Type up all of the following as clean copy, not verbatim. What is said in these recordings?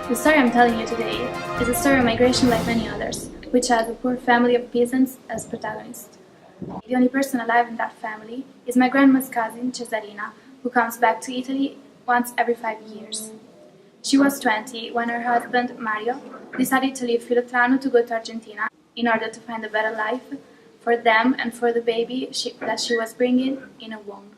The story I'm telling you today is a story of migration like many others, which has a poor family of peasants as protagonist. The only person alive in that family is my grandma's cousin, Cesarina, who comes back to Italy once every 5 years. She was 20 when her husband, Mario, decided to leave Filotrano to go to Argentina in order to find a better life for them and for the baby that she was bringing in a womb.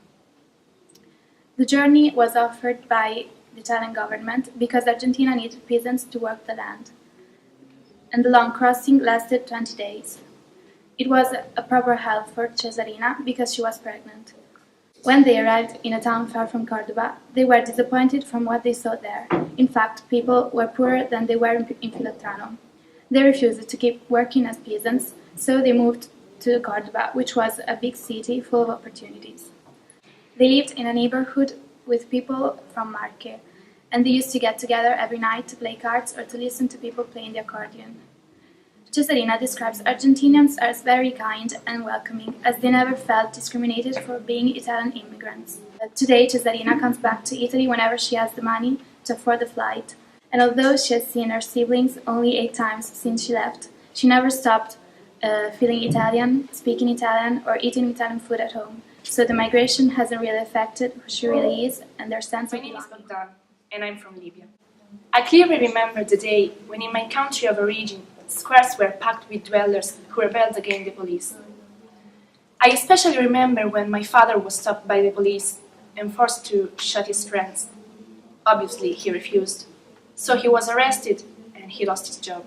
The journey was offered by the Italian government because Argentina needed peasants to work the land, and the long crossing lasted 20 days. It was a proper help for Cesarina because she was pregnant. When they arrived in a town far from Cordoba, they were disappointed from what they saw there. In fact, people were poorer than they were in Filotrano. They refused to keep working as peasants, so they moved to Cordoba, which was a big city full of opportunities. They lived in a neighborhood with people from Marche, and they used to get together every night to play cards or to listen to people playing the accordion. Cesarina describes Argentinians as very kind and welcoming, as they never felt discriminated for being Italian immigrants. Today, Cesarina comes back to Italy whenever she has the money to afford the flight, and although she has seen her siblings only 8 times since she left, she never stopped feeling Italian, speaking Italian, or eating Italian food at home. So the migration hasn't really affected who she really is and their sense of belonging. My name is Bogdan, and I'm from Libya. I clearly remember the day when in my country of origin, squares were packed with dwellers who rebelled against the police. I especially remember when my father was stopped by the police and forced to shoot his friends. Obviously, he refused, so he was arrested and he lost his job.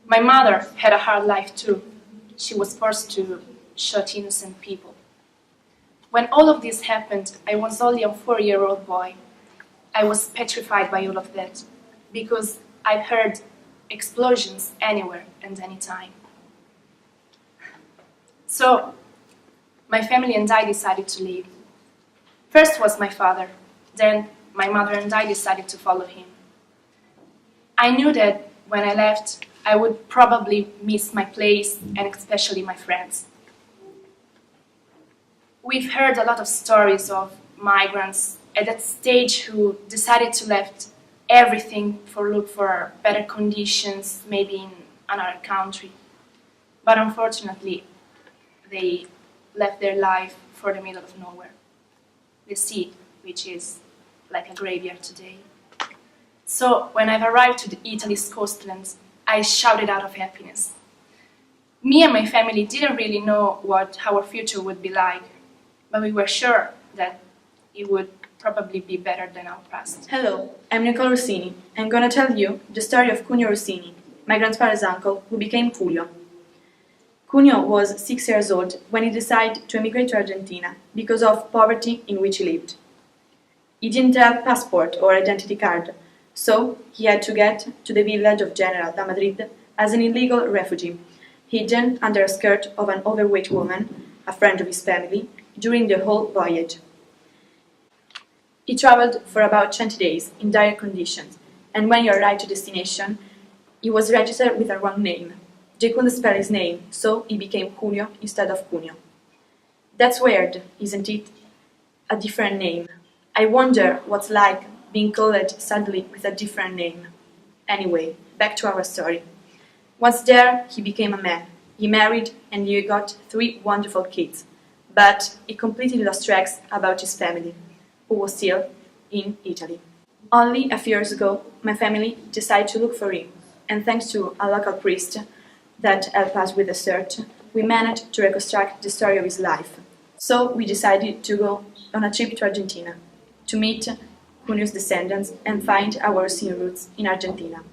My mother had a hard life too. She was forced to shoot innocent people. When all of this happened, I was only a 4-year-old boy. I was petrified by all of that, because I heard explosions anywhere and anytime. So, my family and I decided to leave. First was my father, then my mother and I decided to follow him. I knew that when I left, I would probably miss my place and especially my friends. We've heard a lot of stories of migrants at that stage who decided to left everything look for better conditions, maybe in another country. But unfortunately, they left their life for the middle of nowhere. The sea, which is like a graveyard today. So when I've arrived to Italy's coastlands, I shouted out of happiness. Me and my family didn't really know what our future would be like, but we were sure that it would probably be better than our past. Hello, I'm Nicole Rossini. I'm gonna tell you the story of Cuneo Rossini, my grandfather's uncle, who became Julio. Cuneo was 6 years old when he decided to emigrate to Argentina because of poverty in which he lived. He didn't have a passport or identity card, so he had to get to the village of General da Madrid as an illegal refugee, hidden under a skirt of an overweight woman, a friend of his family, during the whole voyage. He traveled for about 20 days in dire conditions, and when he arrived to destination, he was registered with a wrong name. They couldn't spell his name, so he became Julio instead of Cuneo. That's weird, isn't it? A different name. I wonder what's like being called suddenly with a different name. Anyway, back to our story. Once there, he became a man. He married and he got 3 wonderful kids. But he completely lost tracks about his family, who was still in Italy. Only a few years ago, my family decided to look for him, and thanks to a local priest that helped us with the search, we managed to reconstruct the story of his life. So we decided to go on a trip to Argentina, to meet Cuneo's descendants and find our Rossini roots in Argentina.